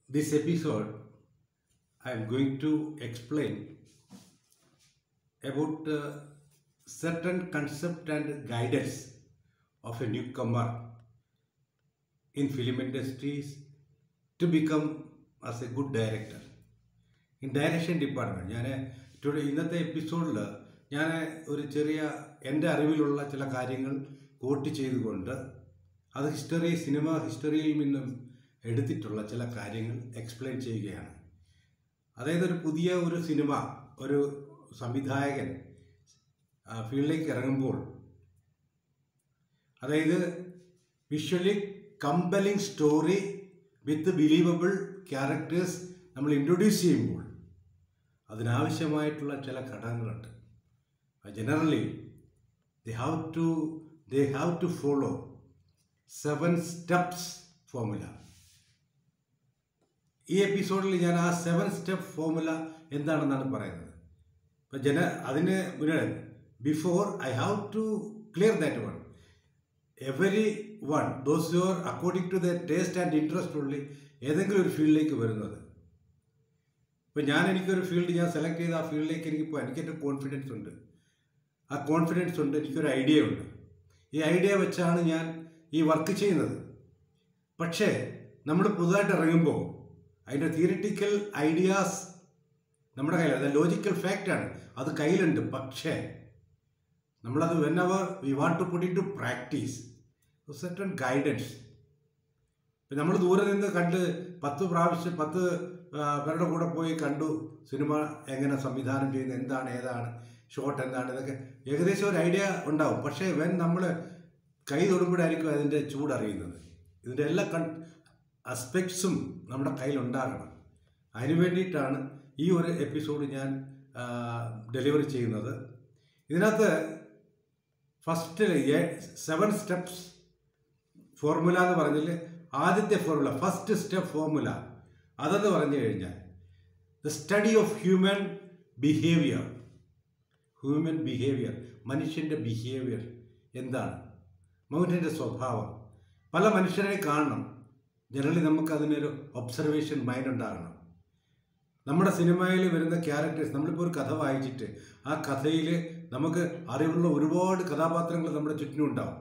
This episode, I am going to explain about certain concept and guidance of a newcomer in film industries to become as a good director. In direction department, ഇന്നത്തെ എപ്പിസോഡിൽ ഞാൻ ഒരു ചെറിയ എൻ്റെ അറിവിലുള്ള ചില കാര്യങ്ങൾ coat ചെയ്തുകൊണ്ട് അത് സിനിമ ഹിസ്റ്ററിയിൽ നിന്നും എടുത്തിട്ടുള്ള ചില കാര്യങ്ങൾ എക്സ്പ്ലെയിൻ ചെയ്യുകയാണ്. അതായത് ഒരു പുതിയ ഒരു സിനിമ ഒരു സംവിധായകൻ ഫീൽഡിലേക്ക് ഇറങ്ങുമ്പോൾ, അതായത് വിഷ്വലി കമ്പലിംഗ് സ്റ്റോറി വിത്ത് ബിലീവബിൾ ക്യാരക്ടേഴ്സ് നമ്മൾ ഇൻട്രൊഡ്യൂസ് ചെയ്യുമ്പോൾ അതിനാവശ്യമായിട്ടുള്ള ചില ഘടകങ്ങളുണ്ട്. Generally they have to follow 7 steps formula. ഈ എപ്പിസോഡിൽ ഞാൻ ആ 7 സ്റ്റെപ്പ് ഫോർമുല എന്താണെന്നാണ് പറയുന്നത്. അപ്പം അതിന് before I have to clear that one. Everyone those you are according to the taste and interest ഉള്ളി ഏതെങ്കിലും ഒരു ഫീൽഡിലേക്ക് വരുന്നത്. ഇപ്പം എനിക്കൊരു ഫീൽഡ് ഞാൻ സെലക്ട് ചെയ്ത് ആ ഫീൽഡിലേക്ക് എനിക്കെൻ്റെ കോൺഫിഡൻസ് ഉണ്ട്. ആ കോൺഫിഡൻസ് ഉണ്ട്, എനിക്കൊരു ഐഡിയ ഉണ്ട്. ഈ ഐഡിയ വെച്ചാണ് ഞാൻ ഈ വർക്ക് ചെയ്യുന്നത്. പക്ഷേ നമ്മൾ പുതുതായിട്ട് ഇറങ്ങുമ്പോൾ അതിൻ്റെ തിയറിറ്റിക്കൽ ഐഡിയാസ് നമ്മുടെ കയ്യിൽ, അത് ലോജിക്കൽ ഫാക്റ്റാണ്, അത് കയ്യിലുണ്ട്. പക്ഷേ നമ്മളത് whenever we want to put into practice certain guidance. ഇപ്പം നമ്മൾ ദൂരെ നിന്ന് കണ്ട് 10 പ്രാവശ്യം 10 പേരുടെ കൂടെ പോയി കണ്ടു സിനിമ എങ്ങനെ സംവിധാനം ചെയ്യുന്നത്, എന്താണ് ഏതാണ് ഷോട്ട് എന്താണ്, ഇതൊക്കെ ഏകദേശം ഒരു ഐഡിയ ഉണ്ടാവും. പക്ഷേ നമ്മൾ കൈ തൊടുമ്പോഴായിരിക്കും അതിൻ്റെ ചൂടറിയുന്നത്. ഇതിൻ്റെ എല്ലാ അസ്പെക്ട്സും നമ്മുടെ കയ്യിലുണ്ടാകണം. അതിനു വേണ്ടിയിട്ടാണ് ഈ ഒരു എപ്പിസോഡ് ഞാൻ ഡെലിവറി ചെയ്യുന്നത്. ഇതിനകത്ത് ഫസ്റ്റ് 7 സ്റ്റെപ്സ് ഫോർമുല എന്ന് പറഞ്ഞാൽ ആദ്യത്തെ ഫോർമുല, ഫസ്റ്റ് സ്റ്റെപ്പ് ഫോർമുല അതെന്ന് പറഞ്ഞു കഴിഞ്ഞാൽ the study of human behaviour. മനുഷ്യൻ്റെ ബിഹേവിയർ എന്താണ്, മനുഷ്യൻ്റെ സ്വഭാവം. പല മനുഷ്യരെ കാണണം. ജനറലി നമുക്ക് അതിനൊരു ഒബ്സർവേഷൻ മൈൻഡ് ഉണ്ടാകണം. നമ്മുടെ സിനിമയിൽ വരുന്ന ക്യാരക്ടേഴ്സ്, നമ്മളിപ്പോൾ ഒരു കഥ വായിച്ചിട്ട് ആ കഥയിൽ നമുക്ക് അറിവുള്ള ഒരുപാട് കഥാപാത്രങ്ങൾ നമ്മുടെ ചുറ്റിനും ഉണ്ടാവും.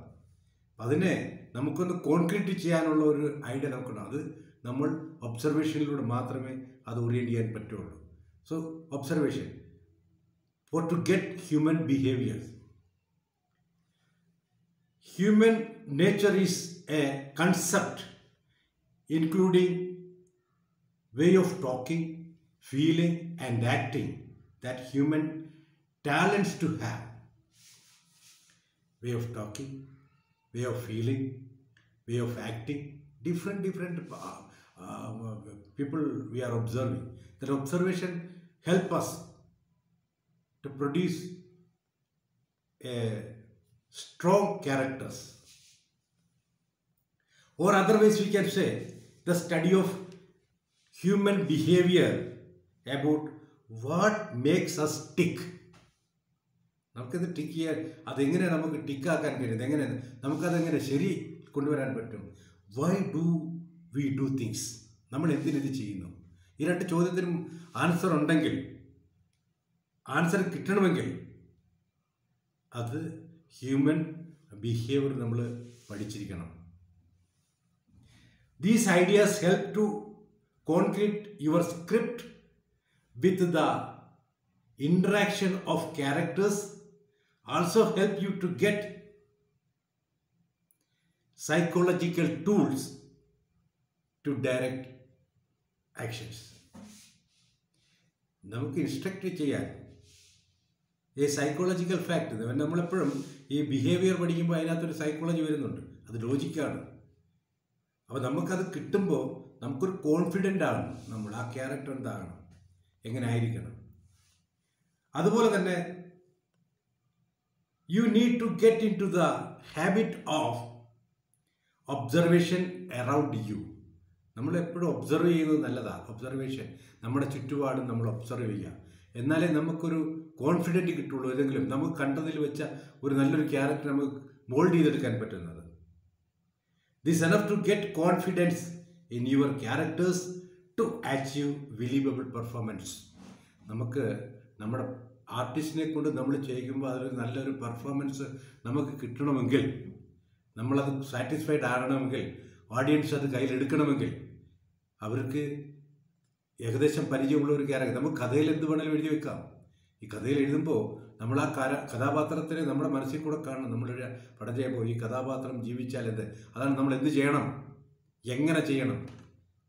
അതിനെ നമുക്കൊന്ന് കോൺക്രീറ്റ് ചെയ്യാനുള്ള ഒരു ഐഡിയ നമുക്കുണ്ടാവും. അത് നമ്മൾ ഒബ്സർവേഷനിലൂടെ മാത്രമേ അത് ഓറിയൻറ്റ് ചെയ്യാൻ പറ്റുള്ളൂ. So observation for to get human behaviors. Human nature is a concept including way of talking, feeling and acting that human talents to have. Way of talking, way of feeling, way of acting, different people we are observing. That observation help us to produce a strong characters, or otherwise we can say the study of human behavior about what makes us tick. നമുക്കത് tick ചെയ്യാൻ, അതെങ്ങനെ നമുക്ക് ടിക്കാക്കാൻ കഴിയും, എങ്ങനെ നമുക്കതെങ്ങനെ ശരി കൊണ്ടുവരാൻ പറ്റും. Why do we do things, നമ്മൾ എന്തിനിത് ചെയ്യുന്നു. ഈ 2 ചോദ്യത്തിനും ആൻസർ ഉണ്ടെങ്കിൽ, ആൻസർ കിട്ടണമെങ്കിൽ അത് ഹ്യൂമൻ ബിഹേവിയർ നമ്മൾ പഠിച്ചിരിക്കണം. These ideas help to concrete your script with the interaction of characters. Also help you to get psychological tools to direct actions. നമുക്ക് ഇൻസ്ട്രക്റ്റ് ചെയ്യാൻ ഈ സൈക്കോളജിക്കൽ ഫാക്ട്, നമ്മളെപ്പോഴും ഈ ബിഹേവിയർ പഠിക്കുമ്പോൾ അതിനകത്തൊരു സൈക്കോളജി വരുന്നുണ്ട്, അത് ലോജിക്കാണ്. അപ്പോൾ നമുക്കത് കിട്ടുമ്പോൾ നമുക്കൊരു കോൺഫിഡൻ്റ് ആണ്, നമ്മൾ ആ ക്യാരക്ടർ എന്താകണം, എങ്ങനെ ആയിരിക്കണം. അതുപോലെ തന്നെ you need to get into the habit of observation around you. നമ്മളെപ്പോഴും ഒബ്സർവ് ചെയ്യുന്നത് നല്ലതാണ്. ഒബ്സർവേഷൻ, നമ്മുടെ ചുറ്റുപാടും നമ്മൾ ഒബ്സർവ് ചെയ്യുക. എന്നാലേ നമുക്കൊരു കോൺഫിഡൻറ്റ് കിട്ടുള്ളൂ. ഏതെങ്കിലും നമുക്ക് കണ്ടതിൽ വെച്ച ഒരു നല്ലൊരു ക്യാരക്ടർ നമുക്ക് മോൾഡ് ചെയ്തെടുക്കാൻ പറ്റുന്നത്. This enough to get confidence in your characters to achieve believable performance. നമുക്ക് നമ്മുടെ ആർട്ടിസ്റ്റിനെ കൊണ്ട് നമ്മൾ ചെയ്യിക്കുമ്പോൾ അതൊരു നല്ലൊരു പെർഫോമൻസ് നമുക്ക് കിട്ടണമെങ്കിൽ, നമ്മളത് സാറ്റിസ്ഫൈഡ് ആകണമെങ്കിൽ, ഓഡിയൻസ് അത് കയ്യിലെടുക്കണമെങ്കിൽ അവർക്ക് ഏകദേശം പരിചയമുള്ള ഒരു ക്യാരക്ടർ, നമുക്ക് കഥയിൽ എന്ത് വേണമെങ്കിലും എഴുതി വെക്കാം. ഈ കഥയിൽ എഴുതുമ്പോൾ നമ്മൾ ആ കഥാപാത്രത്തിനെ നമ്മുടെ മനസ്സിൽ കൂടെ കാണണം. നമ്മളൊരു പടം ചെയ്യുമ്പോൾ ഈ കഥാപാത്രം ജീവിച്ചാൽ എന്ത്, അതാണ് നമ്മൾ എന്ത് ചെയ്യണം, എങ്ങനെ ചെയ്യണം,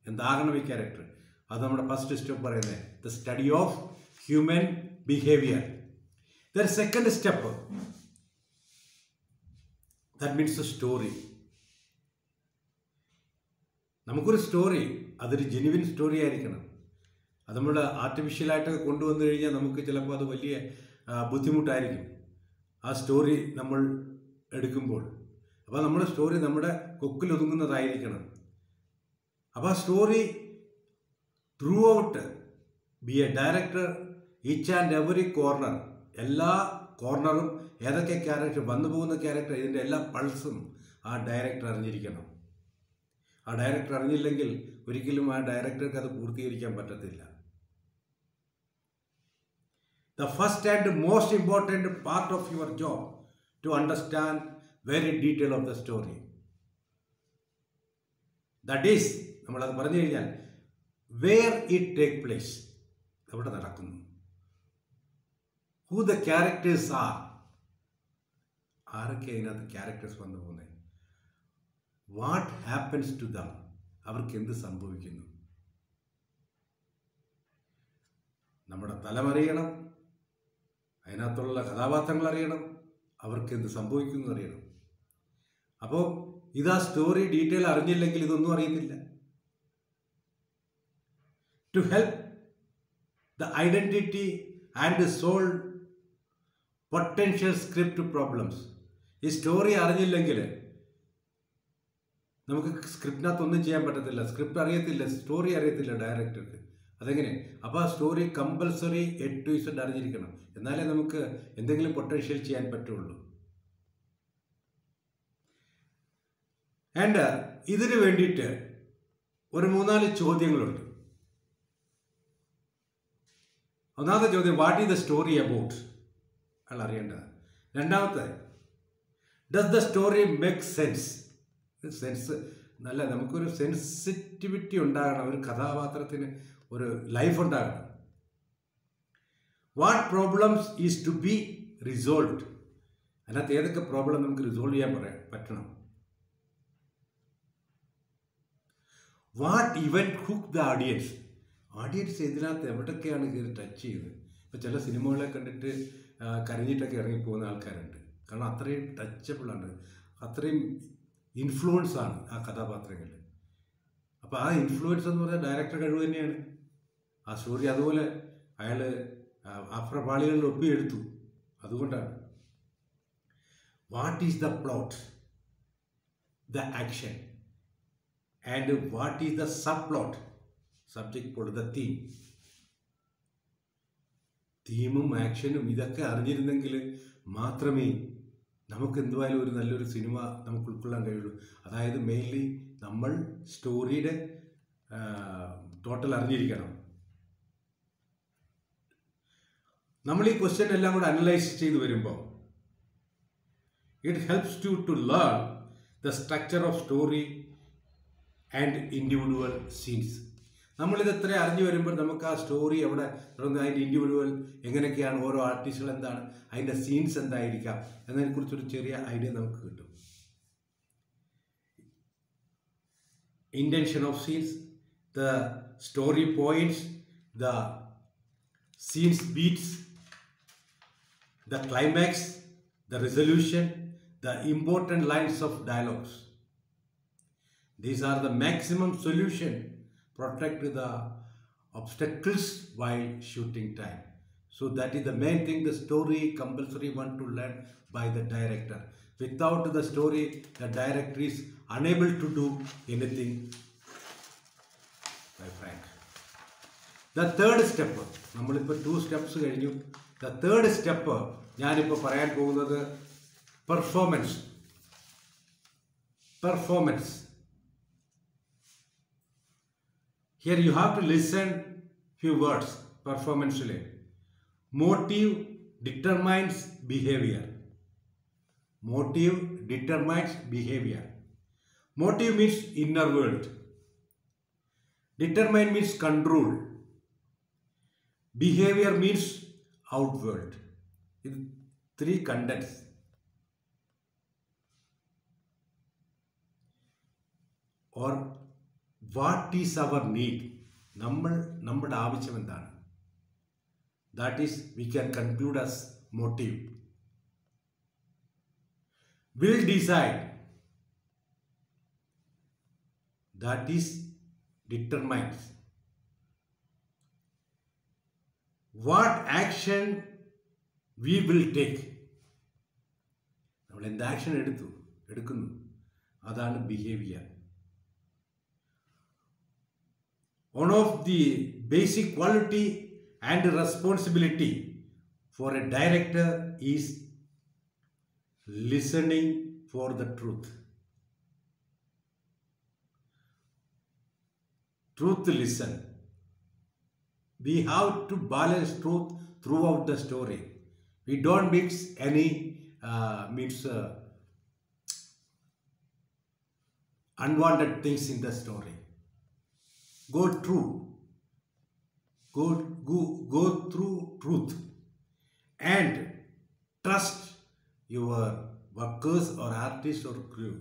എന്താകണം ഈ ക്യാരക്ടർ. അത് നമ്മുടെ ഫസ്റ്റ് സ്റ്റെപ്പ് പറയുന്നത് the study of human behaviour. The second step that means the story. നമുക്കൊരു സ്റ്റോറി, അതൊരു ജെനുവിൻ സ്റ്റോറി ആയിരിക്കണം. അത് നമ്മൾ ആർട്ടിഫിഷ്യലായിട്ടൊക്കെ കൊണ്ടുവന്നു കഴിഞ്ഞാൽ നമുക്ക് ചിലപ്പോൾ അത് വലിയ ബുദ്ധിമുട്ടായിരിക്കും ആ സ്റ്റോറി നമ്മൾ എടുക്കുമ്പോൾ. അപ്പോൾ നമ്മുടെ സ്റ്റോറി നമ്മുടെ കൊക്കിലൊതുങ്ങുന്നതായിരിക്കണം. അപ്പോൾ ആ story through out B A director, each and every corner, എല്ലാ കോർണറും ഏതൊക്കെ ക്യാരക്ടർ, വന്നു പോകുന്ന ക്യാരക്ടർ, ഇതിൻ്റെ എല്ലാ പൾസും ആ ഡയറക്ടർ അറിഞ്ഞിരിക്കണം. ആ ഡയറക്ടർ അറിഞ്ഞില്ലെങ്കിൽ ഒരിക്കലും ആ ഡയറക്ടർക്ക് അത് പൂർത്തീകരിക്കാൻ പറ്റത്തില്ല. The first and most important part of your job to understand very detail of the story. That is, നമ്മളത് പറഞ്ഞു കഴിഞ്ഞാൽ where it take place, എവിടെ നടക്കുന്നു, who the characters are, ആരൊക്കെ അതിനകത്ത് ക്യാരക്ടേഴ്സ് വന്നു പോകുന്നത്, വാട്ട് ഹാപ്പൻസ് ടു ദം, അവർക്ക് എന്ത് സംഭവിക്കുന്നു, നമ്മുടെ തലമറിയണം, അതിനകത്തുള്ള കഥാപാത്രങ്ങൾ അറിയണം, അവർക്ക് എന്ത് സംഭവിക്കുന്നു അറിയണം. അപ്പോൾ ഇതാ സ്റ്റോറി ഡീറ്റെയിൽ അറിഞ്ഞില്ലെങ്കിൽ ഇതൊന്നും അറിയുന്നില്ല. To help the identity and solve potential script problems. ഈ സ്റ്റോറി അറിഞ്ഞില്ലെങ്കിൽ നമുക്ക് സ്ക്രിപ്റ്റിനകത്തൊന്നും ചെയ്യാൻ പറ്റത്തില്ല. സ്ക്രിപ്റ്റ് അറിയത്തില്ല, സ്റ്റോറി അറിയത്തില്ല ഡയറക്ടർക്ക്. അതെങ്ങനെ? അപ്പോൾ ആ story compulsory A to Z അറിഞ്ഞിരിക്കണം. എന്നാലേ നമുക്ക് എന്തെങ്കിലും പൊട്ടൻഷ്യൽ ചെയ്യാൻ പറ്റുള്ളൂ. ആൻഡ് ഇതിന് വേണ്ടിയിട്ട് ഒരു 3-4 ചോദ്യങ്ങളുണ്ട്. ഒന്നാമത്തെ ചോദ്യം, what is the story about, അയാൾ അറിയേണ്ടത്. രണ്ടാമത്തെ, does the story make sense. Sense നല്ല, നമുക്കൊരു സെൻസിറ്റിവിറ്റി ഉണ്ടാകണം, ഒരു കഥാപാത്രത്തിന് ഒരു ലൈഫ് ഉണ്ടാകണം. What problems is to be resolved, അതിനകത്ത് ഏതൊക്കെ പ്രോബ്ലം നമുക്ക് റിസോൾവ് ചെയ്യാൻ പറ്റണം. What event hook the audience, audience ഇതിനകത്ത് എവിടൊക്കെയാണ് കയറി ടച്ച് ചെയ്തത്. ഇപ്പോൾ ചില സിനിമകളെ കണ്ടിട്ട് കരഞ്ഞിട്ടൊക്കെ ഇറങ്ങിപ്പോകുന്ന ആൾക്കാരുണ്ട്. കാരണം അത്രയും ടച്ചബിളാണ്, അത്രയും ഇൻഫ്ലുവൻസ് ആണ് ആ കഥാപാത്രങ്ങളിൽ. അപ്പോൾ ആ ഇൻഫ്ലുവൻസ് എന്ന് പറഞ്ഞാൽ ഡയറക്ടർ കഴിവ് തന്നെയാണ്. ആ സ്റ്റോറി അതുപോലെ അയാൾ അപ്രപാളികളിൽ ഒപ്പിയെടുത്തു. അതുകൊണ്ടാണ്. What is the plot, the action, and what is the sub plot, subject plot, the theme. തീമും ആക്ഷനും ഇതൊക്കെ അറിഞ്ഞിരുന്നെങ്കിൽ മാത്രമേ നമുക്ക് എന്തുവായാലും ഒരു നല്ലൊരു സിനിമ നമുക്ക് ഉൾക്കൊള്ളാൻ കഴിയുള്ളൂ. അതായത് മെയിൻലി നമ്മൾ സ്റ്റോറിയുടെ ടോട്ടൽ അറിഞ്ഞിരിക്കണം. നമ്മൾ ഈ ക്വസ്റ്റ്യൻ എല്ലാം കൂടെ അനലൈസ് ചെയ്ത് വരുമ്പോൾ it helps to learn the structure of story and individual scenes. നമ്മളിത് എത്ര അറിഞ്ഞു വരുമ്പോൾ നമുക്ക് ആ സ്റ്റോറി എവിടെ തുടങ്ങുന്നത്, അതിൻ്റെ ഇൻഡിവിജ്വൽ എങ്ങനെയൊക്കെയാണ്, ഓരോ ആർട്ടിസ്റ്റുകൾ എന്താണ്, അതിൻ്റെ സീൻസ് എന്തായിരിക്കാം എന്നതിനെക്കുറിച്ചൊരു ചെറിയ ഐഡിയ നമുക്ക് കിട്ടും. Intention of scenes, the story points, the scenes beats, the climax, the resolution, the important lines of dialogues. These are the maximum solution, protect the obstacles while shooting time. So that is the main thing, the story compulsory one to learn by the director. Without the story, the director is unable to do anything, my friend. The third step, നമ്മളിപ്പോൾ 2 steps കഴിഞ്ഞു. The third step ഞാനിപ്പോൾ പറയാൻ പോകുന്നത് performance. Here you have to listen few words performancially. Motive determines behavior. Motive determines behavior. Motive means inner world. Determine means control. Behavior means outward. Three contents. Or what is our need? നമ്മുടെ ആവശ്യം എന്താണ്? That is, we can conclude as motive. Will decide. That is, determines. What action we will take. നമ്മൾ എന്ത് action എടുക്കുന്നു അതാണ് behaviour. One of the basic quality and responsibility for a director is listening for the truth. Truth listen. We have to balance truth throughout the story. We don't mix any unwanted things in the story. Go true. Go through truth and trust your workers or artists or crew.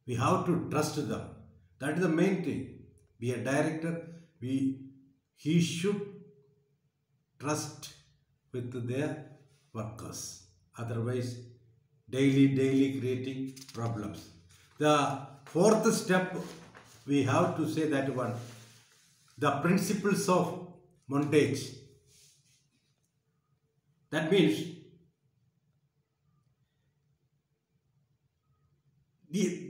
We have to trust them. That is the main thing. Be a director. He should trust with their workers. Otherwise, daily creating problems. The fourth step, we have to say that one, the principles of montage. That means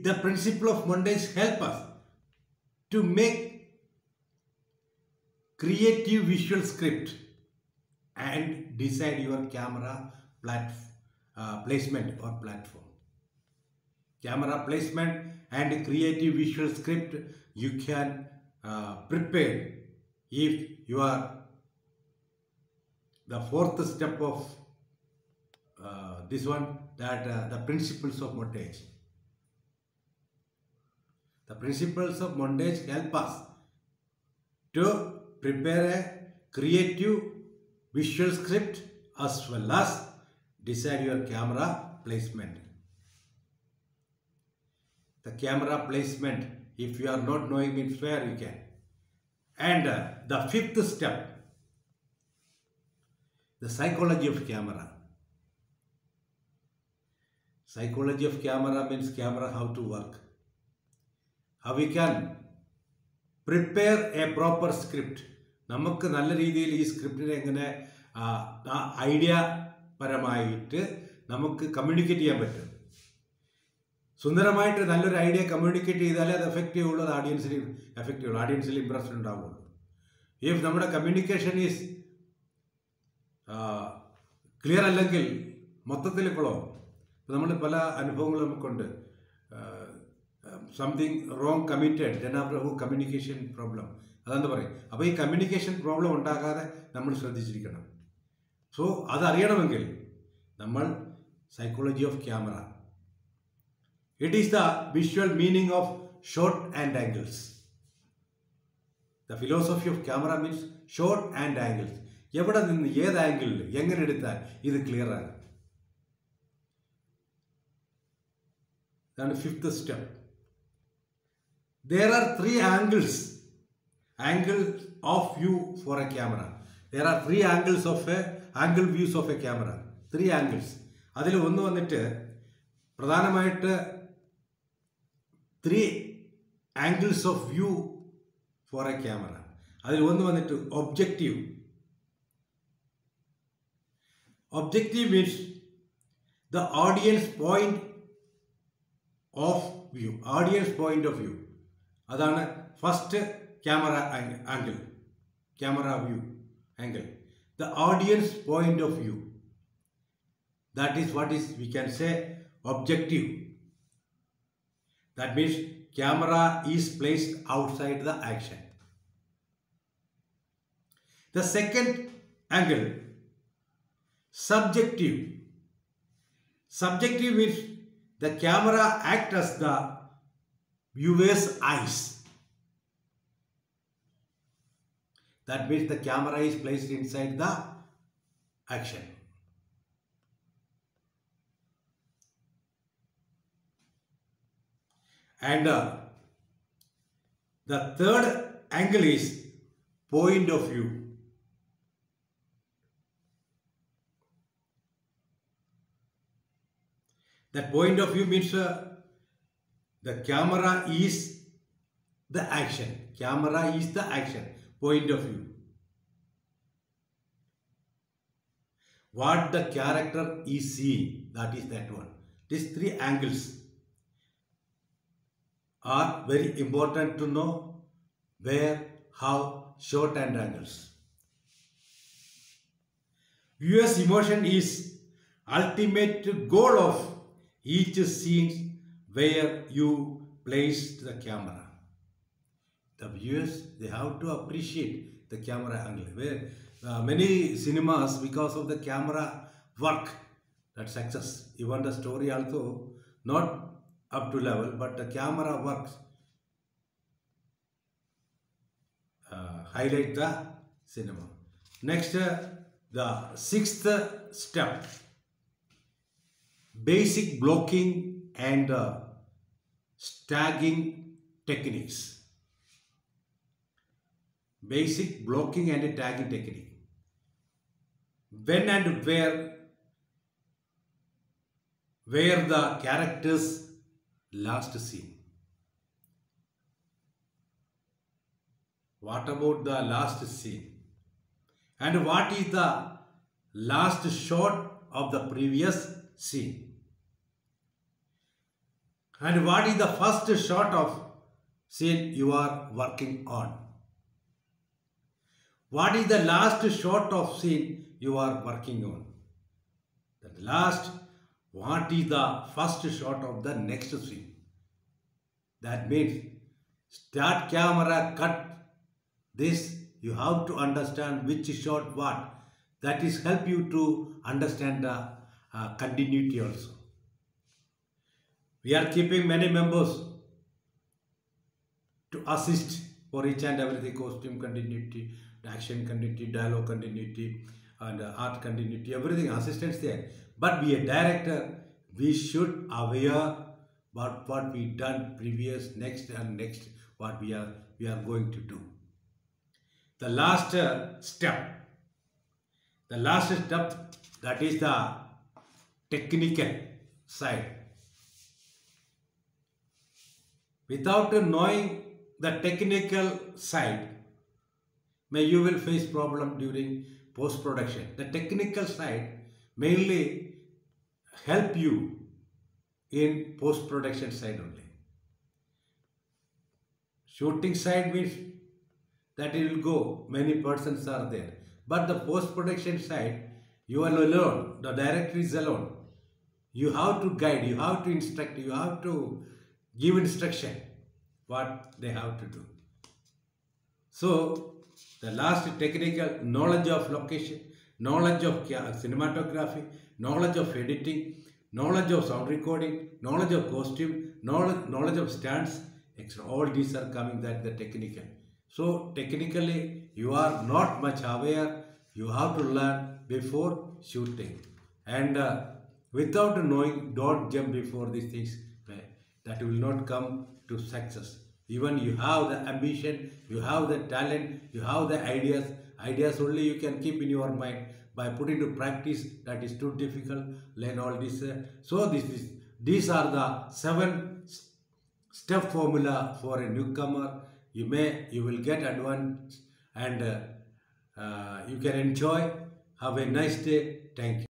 the principle of montage help us to make creative visual script and decide your camera placement or platform. Camera placement and creative visual script you can prepare if you are the fourth step of this one, that the principles of montage. The principles of montage help us to prepare a creative visual script as well as decide your camera placement. The camera placement, if you are not knowing means where you can. And the fifth step, the psychology of camera. Psychology of camera means camera how to work. How we can prepare a proper script. നമുക്ക് നല്ല രീതിയിൽ ഈ സ്ക്രിപ്റ്റിനെ എങ്ങനെ idea പരമായിട്ട് നമുക്ക് communicate ചെയ്യാൻ പറ്റും. സുന്ദരമായിട്ട് നല്ലൊരു ഐഡിയ കമ്മ്യൂണിക്കേറ്റ് ചെയ്താലേ അത് എഫക്റ്റീവ് ഉള്ളൂ, അത് ഓഡിയൻസിന് എഫക്റ്റീവ് ഉള്ളൂ, ഓഡിയൻസിൽ ഇമ്പ്രഷൻ ഉണ്ടാവുള്ളൂ. ഇഫ് നമ്മുടെ കമ്മ്യൂണിക്കേഷൻ ഈസ് ക്ലിയർ അല്ലെങ്കിൽ മൊത്തത്തിൽ കുളവും. നമ്മൾ പല അനുഭവങ്ങളും നമുക്കുണ്ട്. Something wrong committed then after communication problem, അതെന്താ പറയും. അപ്പോൾ ഈ കമ്മ്യൂണിക്കേഷൻ പ്രോബ്ലം ഉണ്ടാകാതെ നമ്മൾ ശ്രദ്ധിച്ചിരിക്കണം. സോ അതറിയണമെങ്കിൽ നമ്മൾ psychology of camera. It is the visual meaning of shot and angles. The philosophy of camera means shot and angles. എവിടെ നിന്ന് ഏത് ആംഗിളിൽ എങ്ങനെ എടുത്താൽ ഇത് ക്ലിയർ ആണ്. ഇതാണ് fifth step. There are three angles of view for a camera. There are three angles of angle views of a camera. Three angles. അതിൽ ഒന്ന് വന്നിട്ട് പ്രധാനമായിട്ട് three angles of view for a camera. അതിൽ ഒന്ന് വന്നിട്ട് objective. Objective means the audience point of view. Audience point of view. അതാണ് first camera angle, camera view angle. The audience point of view. That is what is we can say objective. That means camera is placed outside the action. The second angle, subjective. Subjective means the camera acts as the viewer's eyes. That means the camera is placed inside the action. And the third angle is point of view. That point of view means the camera is the action. Camera is the action. Point of view. What the character is seeing, that is that one. These three angles are very important to know: where, how, short and angles. Viewer's emotion is ultimate goal of each scene where you place the camera. The viewers, they have to appreciate the camera angle. Where many cinemas, because of the camera work, that success. Even the story also not up to level, but the camera works highlight the cinema. Next, the sixth step, basic blocking and tagging techniques. Basic blocking and tagging technique. When and where the character's last scene. What about the last scene? And what is the last shot of the previous scene? And what is the first shot of scene you are working on? What is the last shot of scene you are working on? The last, what is the first shot of the next scene? That means start camera, cut this. You have to understand which shot what. That is help you to understand the continuity also. We are keeping many members to assist for each and everything: costume continuity, action continuity, dialogue continuity, and art continuity, everything, assistants there. But be a director, we should aware what we done previous, next and next, what we are going to do. The last step, that is the technical side. Without knowing the technical side, you will face problem during post-production. The technical side mainly help you in post-production side only. Shooting side means that it will go, many persons are there. But the post-production side, you are alone, the director is alone. You have to guide, you have to instruct, you have to give instruction what they have to do. So, the last technical knowledge of location, knowledge of cinematography, knowledge of editing, knowledge of sound recording, knowledge of costume, knowledge of stunts, all these are coming that the technical. So technically you are not much aware, you have to learn before shooting. And without knowing, don't jump before these things. That will not come to success. Even you have the ambition, you have the talent, you have the ideas only you can keep in your mind. By putting to practice, that is too difficult. Learn all this. So these are the 7-step formula for a newcomer. You will get advanced and you can enjoy. Have a nice day. Thank you.